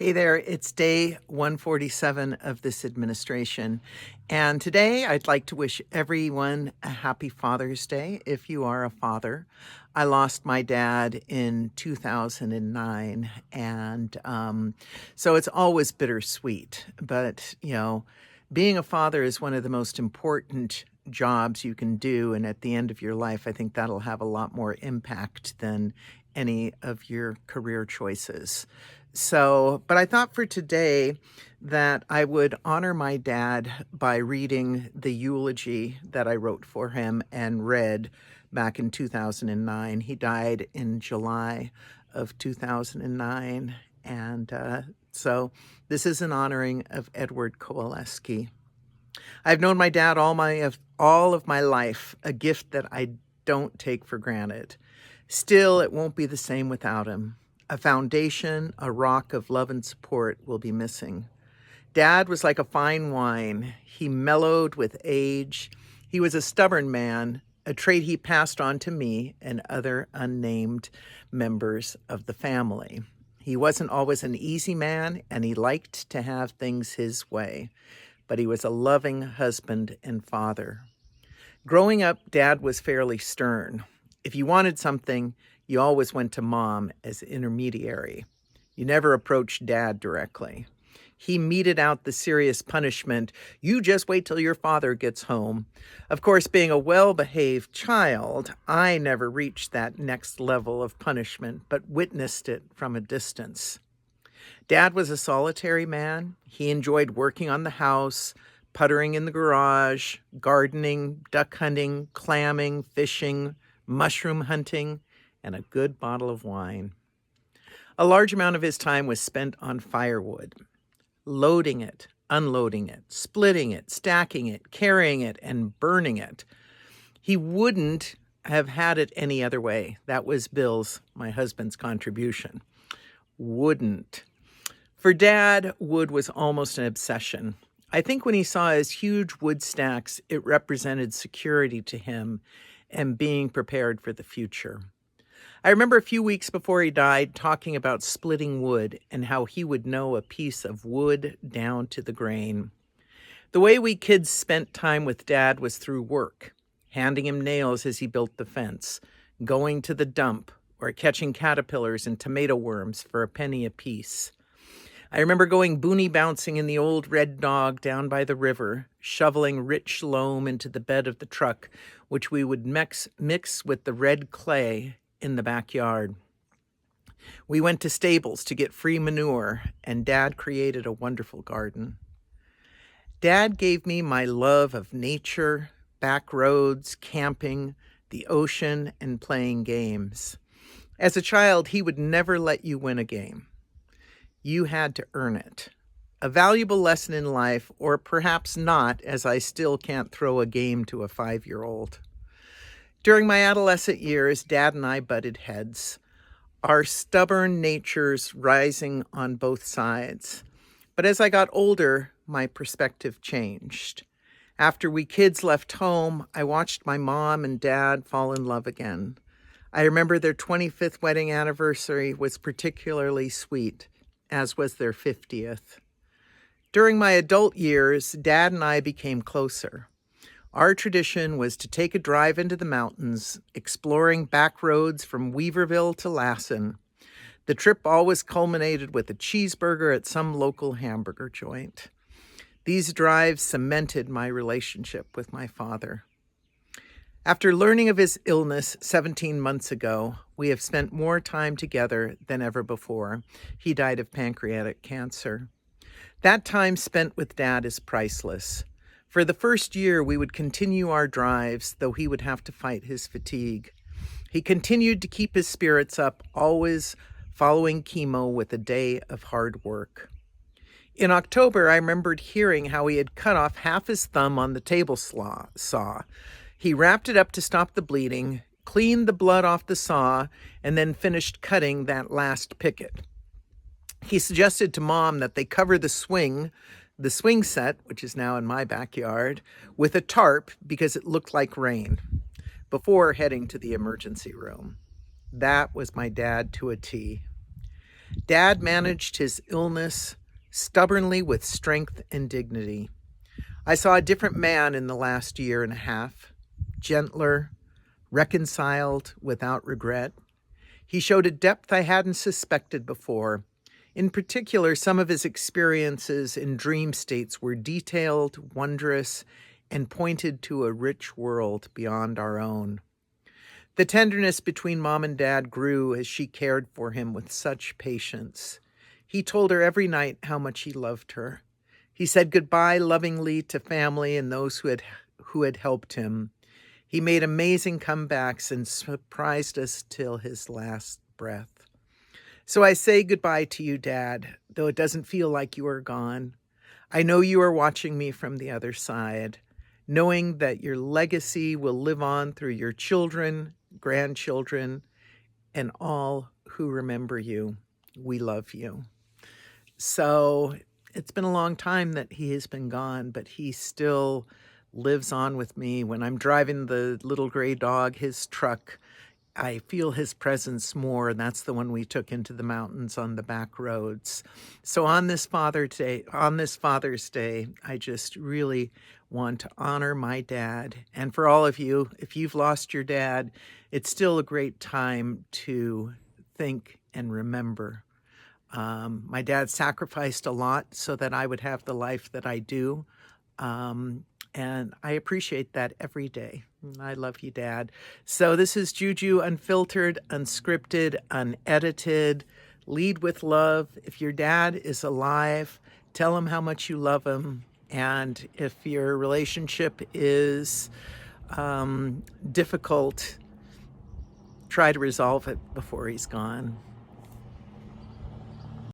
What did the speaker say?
Hey there, it's day 147 of this administration. And today I'd like to wish everyone a happy Father's Day if you are a father. I lost my dad in 2009, and so it's always bittersweet. But, being a father is one of the most important jobs you can do. And at the end of your life, I think that'll have a lot more impact than any of your career choices. So, but I thought for today that I would honor my dad by reading the eulogy that I wrote for him and read back in 2009. He died in July of 2009. And so this is an honoring of Edward Kowaleski. I've known my dad all of my life, a gift that I don't take for granted. Still, it won't be the same without him. A foundation, a rock of love and support will be missing. Dad was like a fine wine. He mellowed with age. He was a stubborn man, a trait he passed on to me and other unnamed members of the family. He wasn't always an easy man, and he liked to have things his way, but he was a loving husband and father. Growing up, Dad was fairly stern. If you wanted something, you always went to Mom as intermediary. You never approached Dad directly. He meted out the serious punishment, "You just wait till your father gets home." Of course, being a well-behaved child, I never reached that next level of punishment, but witnessed it from a distance. Dad was a solitary man. He enjoyed working on the house, puttering in the garage, gardening, duck hunting, clamming, fishing, mushroom hunting, and a good bottle of wine. A large amount of his time was spent on firewood, loading it, unloading it, splitting it, stacking it, carrying it, and burning it. He wouldn't have had it any other way. That was Bill's, my husband's, contribution. Wouldn't. For Dad, wood was almost an obsession. I think when he saw his huge wood stacks, it represented security to him and being prepared for the future. I remember a few weeks before he died talking about splitting wood and how he would know a piece of wood down to the grain. The way we kids spent time with Dad was through work, handing him nails as he built the fence, going to the dump, or catching caterpillars and tomato worms for a penny apiece. I remember going boonie bouncing in the old Red Dog down by the river, shoveling rich loam into the bed of the truck, which we would mix with the red clay in the backyard. We went to stables to get free manure, and Dad created a wonderful garden. Dad gave me my love of nature, back roads, camping, the ocean, and playing games. As a child, he would never let you win a game. You had to earn it. A valuable lesson in life, or perhaps not, as I still can't throw a game to a 5-year-old. During my adolescent years, Dad and I butted heads, our stubborn natures rising on both sides. But as I got older, my perspective changed. After we kids left home, I watched my mom and dad fall in love again. I remember their 25th wedding anniversary was particularly sweet, as was their 50th. During my adult years, Dad and I became closer. Our tradition was to take a drive into the mountains, exploring back roads from Weaverville to Lassen. The trip always culminated with a cheeseburger at some local hamburger joint. These drives cemented my relationship with my father. After learning of his illness 17 months ago, we have spent more time together than ever before. He died of pancreatic cancer. That time spent with Dad is priceless. For the first year, we would continue our drives, though he would have to fight his fatigue. He continued to keep his spirits up, always following chemo with a day of hard work. In October, I remembered hearing how he had cut off half his thumb on the table saw. He wrapped it up to stop the bleeding, cleaned the blood off the saw, and then finished cutting that last picket. He suggested to Mom that they cover the swing set, which is now in my backyard, with a tarp because it looked like rain, before heading to the emergency room. That was my dad to a T. Dad managed his illness stubbornly with strength and dignity. I saw a different man in the last year and a half, gentler, reconciled without regret. He showed a depth I hadn't suspected before. In particular, some of his experiences in dream states were detailed, wondrous, and pointed to a rich world beyond our own. The tenderness between Mom and Dad grew as she cared for him with such patience. He told her every night how much he loved her. He said goodbye lovingly to family and those who had helped him. He made amazing comebacks and surprised us till his last breath. So I say goodbye to you, Dad, though it doesn't feel like you are gone. I know you are watching me from the other side, knowing that your legacy will live on through your children, grandchildren, and all who remember you. We love you. So it's been a long time that he has been gone, but he still lives on with me. When I'm driving the little gray dog, his truck, I feel his presence more, and that's the one we took into the mountains on the back roads. So on this Father's Day, I just really want to honor my dad. And for all of you, if you've lost your dad, it's still a great time to think and remember. My dad sacrificed a lot so that I would have the life that I do. And I appreciate that every day. I love you, Dad. So this is Juju Unfiltered, Unscripted, Unedited. Lead with love. If your dad is alive, tell him how much you love him. And if your relationship is difficult, try to resolve it before he's gone.